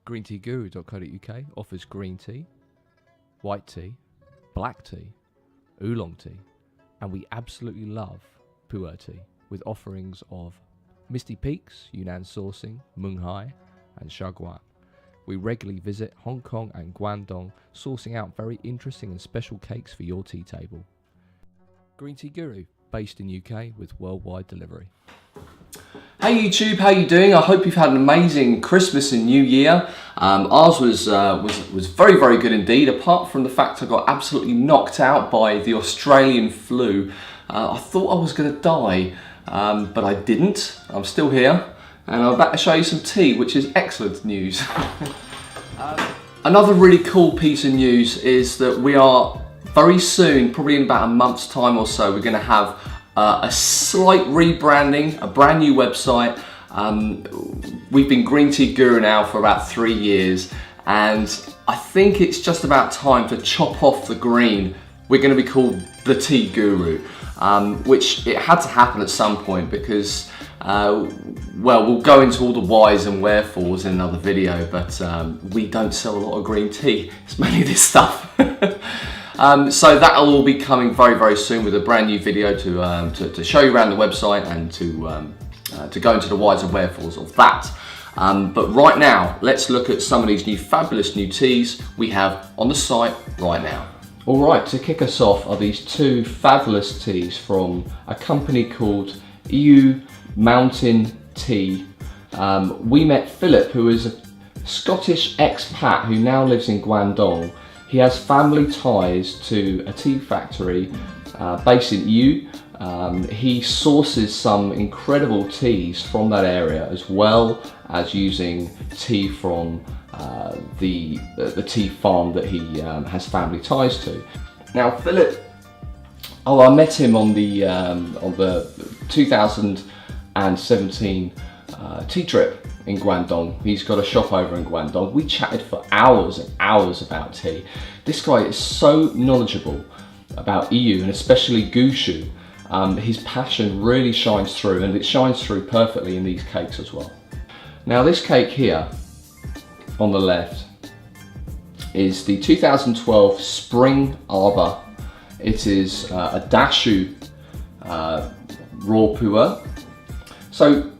GreenTeaGuru.co.uk offers green tea, white tea, black tea, oolong tea, and we absolutely love pu'er tea, with offerings of Misty Peaks, Yunnan sourcing, Mung Hai, and Shaguan. We regularly visit Hong Kong and Guangdong, sourcing out very interesting and special cakes for your tea table. Green Tea Guru, based in UK with worldwide delivery. Hey YouTube, how you doing? I hope you've had an amazing Christmas and New Year. Ours was very, very good indeed, apart from the fact I got absolutely knocked out by the Australian flu. I thought I was going to die, but I didn't. I'm still here, and I'm about to show you some tea, which is excellent news. Another really cool piece of news is that we are very soon, probably in about a month's time or so, we're going to have a slight rebranding, a brand new website. We've been Green Tea Guru now for about 3 years, and I think it's just about time to chop off the green. We're going to be called The Tea Guru, which it had to happen at some point because, well, we'll go into all the whys and wherefores in another video, but we don't sell a lot of green tea. It's mainly this stuff. So that'll all be coming very, very soon with a brand new video to show you around the website and to go into the whys and wherefores of that. But right now, let's look at some of these new fabulous new teas we have on the site right now. All right, to kick us off are these two fabulous teas from a company called EU Mountain Tea. We met Philip, who is a Scottish expat who now lives in Guangdong. He has family ties to a tea factory based in EU. He sources some incredible teas from that area, as well as using tea from the tea farm that he has family ties to. Now, Philip, I met him on the 2017 tea trip in Guangdong. He's got a shop over in Guangdong. We chatted for hours and hours about tea. This guy is so knowledgeable about EU and especially Gushue. His passion really shines through, and it shines through perfectly in these cakes as well. Now, this cake here on the left is the 2012 Spring Arbor. It is a Dashu raw pu'er. So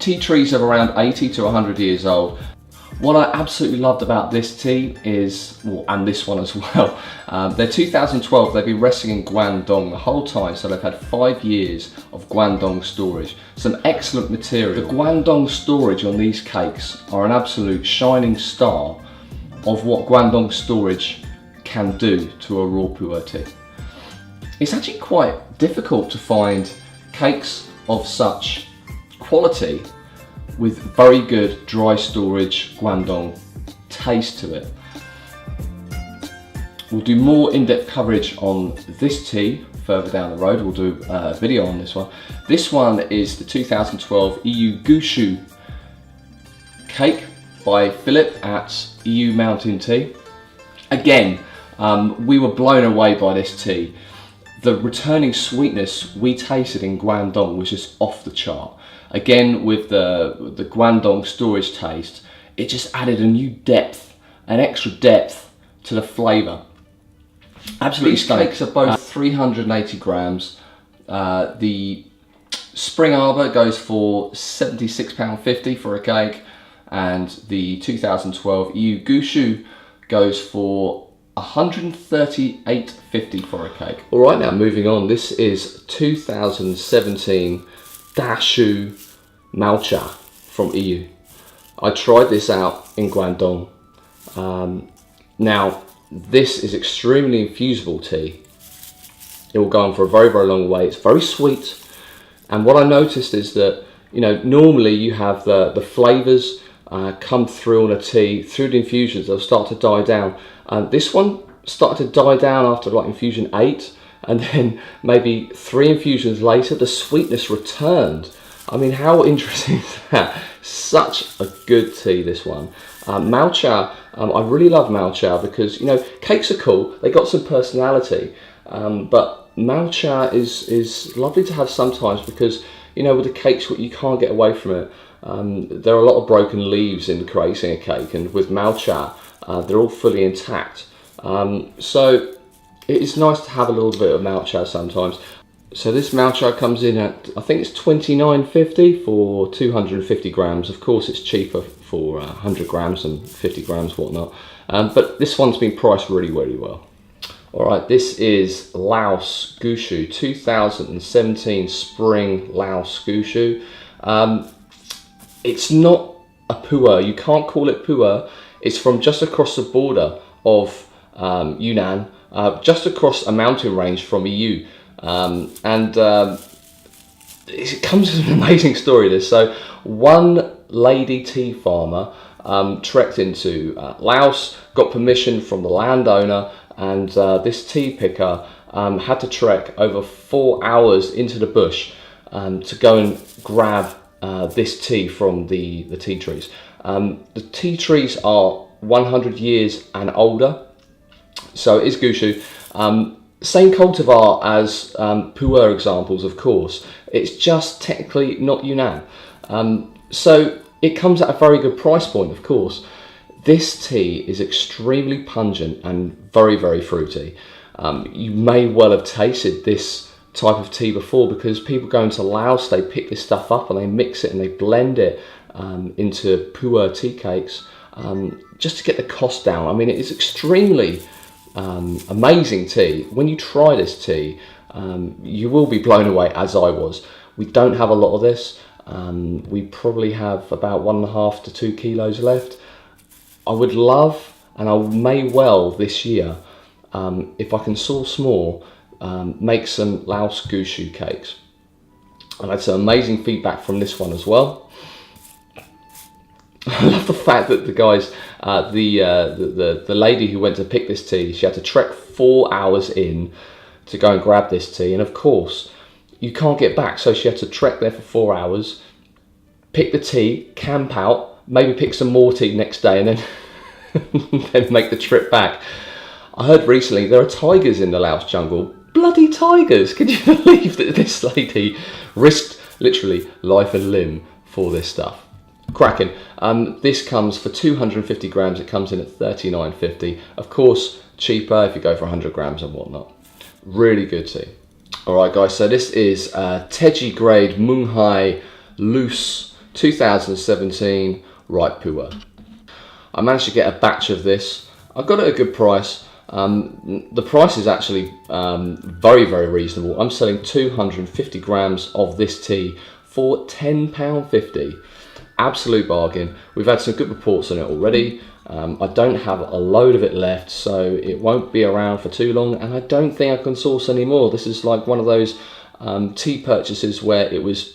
tea trees are around 80 to 100 years old. What I absolutely loved about this tea is, well, and this one as well, they're 2012, they've been resting in Guangdong the whole time, so they've had 5 years of Guangdong storage. Some excellent material. The Guangdong storage on these cakes are an absolute shining star of what Guangdong storage can do to a raw pu'er tea. It's actually quite difficult to find cakes of such quality with very good dry storage Guangdong taste to it. We'll do more in-depth coverage on this tea further down the road. We'll do a video on this one. This one is the 2012 EU Gushue cake by Philip at EU Mountain Tea. Again, we were blown away by this tea. The returning sweetness we tasted in Guangdong was just off the chart. Again, with the Guangdong storage taste, it just added a new depth, an extra depth to the flavour. Absolutely stunning. These cakes are both 380 grams. The Spring Arbor goes for £76.50 for a cake, and the 2012 EU Gushue goes for £138.50 for a cake. All right, now moving on. This is 2017 Dashu Malcha from EU. I tried this out in Guangdong. Now, this is extremely infusible tea. It will go on for a very, very long way. It's very sweet. And what I noticed is that, you know, normally you have the flavours come through on a tea, through the infusions, they'll start to die down. This one started to die down after like infusion 8, and then maybe 3 infusions later, the sweetness returned. I mean, how interesting is that? Such a good tea, this one. Malcha, I really love Malcha because, you know, cakes are cool, they got some personality, but Malcha is lovely to have sometimes because, you know, with the cakes, you can't get away from it. There are a lot of broken leaves in creating a cake, and with Malcha, they're all fully intact. So it is nice to have a little bit of Malcha sometimes. So this Malcha comes in at, I think it's $29.50 for 250 grams. Of course it's cheaper for 100 grams and 50 grams, whatnot. But this one's been priced really, really well. All right, this is Laos Gushu, 2017 Spring Laos Gushu. It's not a pu'er, you can't call it pu'er. It's from just across the border of Yunnan, just across a mountain range from EU. It comes with an amazing story, this. So one lady tea farmer trekked into Laos, got permission from the landowner, and this tea picker had to trek over 4 hours into the bush to go and grab this tea from the tea trees. The tea trees are 100 years and older, so it is Gushu. Same cultivar as pu'er examples, of course. It's just technically not Yunnan. So it comes at a very good price point, of course. This tea is extremely pungent and very, very fruity. You may well have tasted this type of tea before, because people go into Laos, they pick this stuff up and they mix it and they blend it into pu'er tea cakes just to get the cost down. I mean, it is extremely amazing tea. When you try this tea, you will be blown away, as I was. We don't have a lot of this. We probably have about 1.5 to 2 kilos left. I would love, and I may well this year, if I can source more, make some Laos Gushu cakes. I've had some amazing feedback from this one as well. I love the fact that the guys, the lady who went to pick this tea, she had to trek 4 hours in to go and grab this tea, and of course you can't get back, so she had to trek there for 4 hours, pick the tea, camp out, maybe pick some more tea next day, and then then make the trip back. I heard recently there are tigers in the Laos jungle. Bloody tigers! Can you believe that this lady risked literally life and limb for this stuff? Cracking. This comes for 250 grams. It comes in at $39.50. Of course, cheaper if you go for 100 grams and whatnot. Really good tea. All right, guys. So this is Teji Grade Munghai Loose 2017 Ripe Pu'er. I managed to get a batch of this. I got it at a good price. The price is actually very, very reasonable. I'm selling 250 grams of this tea for £10.50. Absolute bargain. We've had some good reports on it already. I don't have a load of it left, so it won't be around for too long, and I don't think I can source any more. This is like one of those tea purchases where I was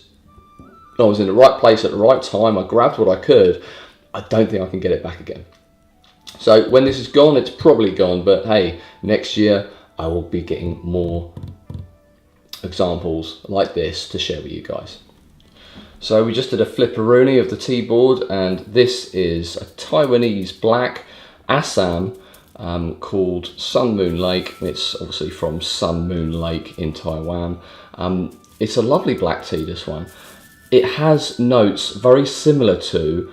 in the right place at the right time. I grabbed what I could. I don't think I can get it back again. So when this is gone, it's probably gone, but hey, next year I will be getting more examples like this to share with you guys. So we just did a flipperoonie of the tea board, and this is a Taiwanese black Assam called Sun Moon Lake. It's obviously from Sun Moon Lake in Taiwan. It's a lovely black tea, this one. It has notes very similar to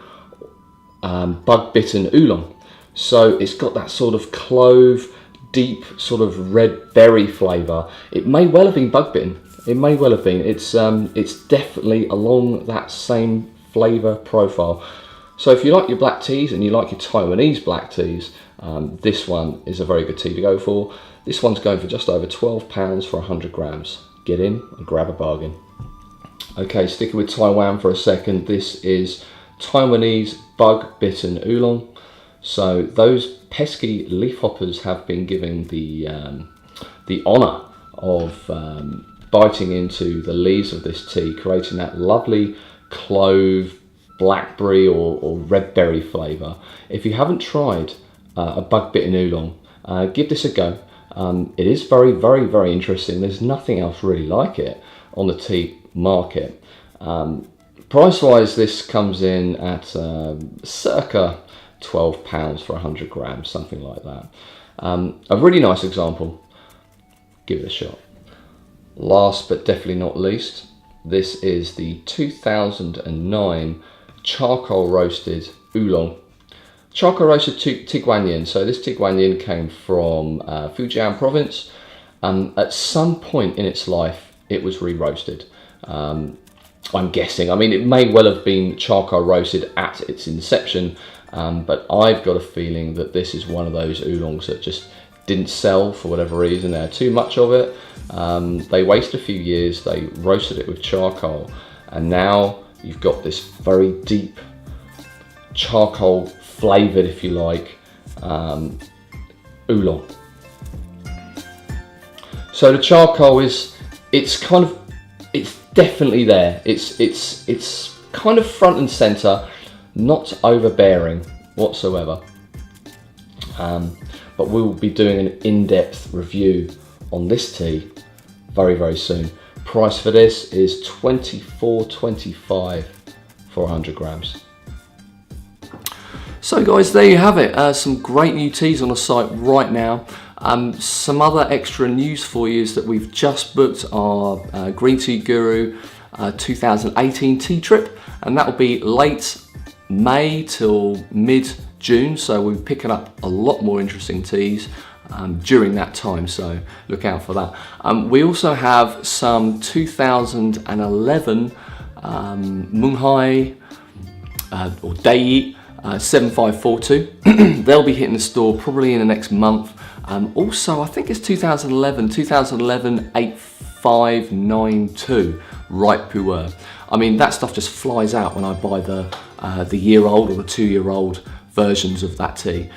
bug bitten oolong. So it's got that sort of clove, deep sort of red berry flavour. It may well have been bug bitten. It may well have been. It's definitely along that same flavour profile. So if you like your black teas and you like your Taiwanese black teas, this one is a very good tea to go for. This one's going for just over £12 for 100 grams. Get in and grab a bargain. Okay, sticking with Taiwan for a second, this is Taiwanese bug bitten oolong. So those pesky leafhoppers have been given the honour of biting into the leaves of this tea, creating that lovely clove, blackberry or red berry flavour. If you haven't tried a bug bitten oolong, give this a go. It is very, very, very interesting. There's nothing else really like it on the tea market. Price wise, this comes in at circa £12 for 100 grams, something like that. A really nice example. Give it a shot. Last but definitely not least, this is the 2009 charcoal roasted oolong. Charcoal roasted Tieguanyin. So this Tieguanyin came from Fujian province. At some point in its life, it was re-roasted. I'm guessing. I mean, it may well have been charcoal roasted at its inception, but I've got a feeling that this is one of those oolongs that just didn't sell for whatever reason. They had too much of it. They wasted a few years. They roasted it with charcoal, and now you've got this very deep charcoal flavored, if you like, oolong. So the charcoal it's definitely there. It's kind of front and center, not overbearing whatsoever. But we'll be doing an in-depth review on this tea very, very soon. Price for this is $24.25 for 100 grams. So guys, there you have it. Some great new teas on the site right now. Some other extra news for you is that we've just booked our Green Tea Guru 2018 tea trip, and that will be late May till mid-June, so we'll be picking up a lot more interesting teas during that time, so look out for that. We also have some 2011 Munghai or Dai 7542. They'll be hitting the store probably in the next month. Also, I think it's 2011 8592 Ripe Pu'er. I mean, that stuff just flies out when I buy the year-old or the 2-year-old versions of that tea.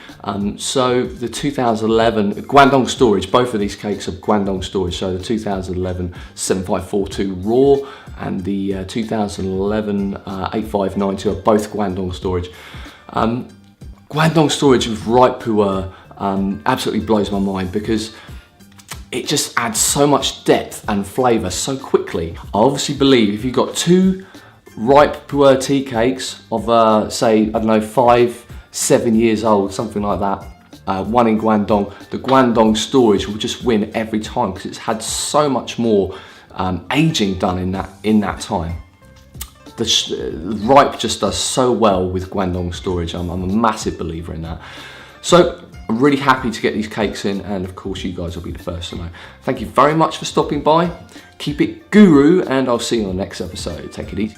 So the 2011 Guangdong Storage, both of these cakes are Guangdong Storage. So the 2011 7542 Raw and the 2011 8592 are both Guangdong Storage. Guangdong Storage with Ripe Pu'er absolutely blows my mind because it just adds so much depth and flavour so quickly. I obviously believe if you've got 2 Ripe Pu'er tea cakes of say, I don't know, 5-7 years old, something like that, one in Guangdong, the Guangdong Storage will just win every time because it's had so much more aging done in that time. The Ripe just does so well with Guangdong Storage. I'm a massive believer in that. So I'm really happy to get these cakes in, and of course you guys will be the first to know. Thank you very much for stopping by. Keep it guru, and I'll see you on the next episode. Take it easy.